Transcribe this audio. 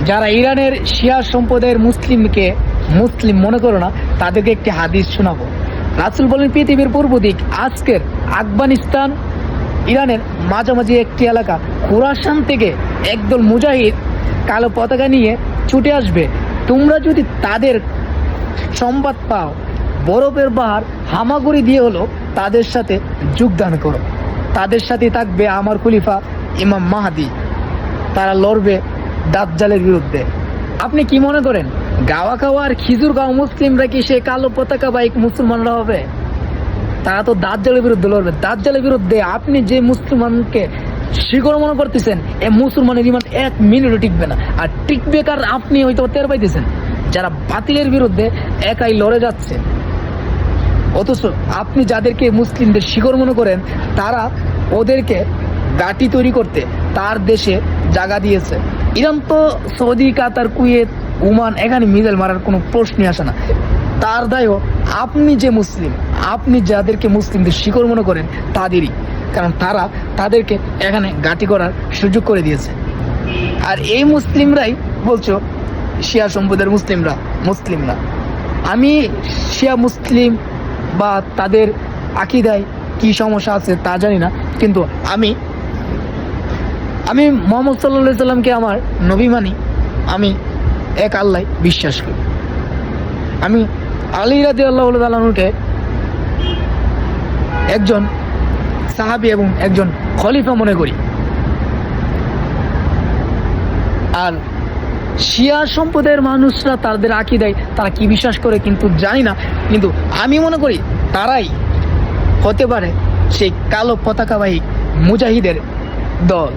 যারা ইরানের শিয়া সম্প্রদায়ের মুসলিমকে মুসলিম মনে করো না, তাদেরকে একটি হাদিস শোনাবো। রাসূল বলেন, পৃথিবীর পূর্ব দিক আজকের আফগানিস্তান ইরানের মাঝামাঝি একটি এলাকা খুরাসান থেকে একদল মুজাহিদ কালো পতাকা নিয়ে ছুটে আসবে। তোমরা যদি তাদের সংবাদ পাও, বরফের পাহাড় হামাগুড়ি দিয়ে হলো তাদের সাথে যোগদান করো। তাদের সাথে থাকবে আমার খলিফা ইমাম মাহদি। তারা লড়বে দাজ্জালের বিরুদ্ধে। আপনি কি মনে করেন গাওয়া খাওয়া আর খিজুর গাঁও মুসলিমরা কি সে কালো পতাকা বাইক মুসলমানরা হবে? তারা তো দাজ্জালের বিরুদ্ধে লড়বে। দাজ্জালের বিরুদ্ধে আপনি যে মুসলমানকে শিকড় মনে করতেছেন, এ মুসলমানের ইমান 1 মিনিটও টিকবে না। আর টিকবে কার আপনি হয়তো টের পাইতেছেন, যারা বাতিলের বিরুদ্ধে একাই লড়ে যাচ্ছে। অথচ আপনি যাদেরকে মুসলিমদের শিকড় মনে করেন, তারা ওদেরকে গাটি তৈরি করতে তার দেশে জায়গা দিয়েছে। ইরান তো সৌদি, কাতার, কুয়েত, ওমান এখানে মিসাইল মারার কোনো প্রশ্নই আসে না। তার দায়ও আপনি যে মুসলিম, আপনি যাদেরকে মুসলিমদের শিকড় মনে করেন তাদেরই, কারণ তারা তাদেরকে এখানে গাটি করার সুযোগ করে দিয়েছে। আর এই মুসলিমরাই বলছো শিয়া সম্প্রদায়ের মুসলিমরা। আমি শিয়া মুসলিম বা তাদের আকীদায় কি সমস্যা আছে তা জানি না, কিন্তু আমি মুহাম্মদ সাল্লাল্লাহু আলাইহি সাল্লামকে আমার নবী মানি। আমি এক আল্লাহ বিশ্বাস করি। আমি আলী রাদিয়াল্লাহু তাআলা আনহুকে একজন সাহাবী এবং একজন খলিফা মনে করি। আর শিয়া সম্প্রদায়ের মানুষরা তাদের আকীদায় তারা কি বিশ্বাস করে কিন্তু জানি না, কিন্তু আমি মনে করি তারাই হতে পারে সেই কালো পতাকাবাহী মুজাহিদের দল।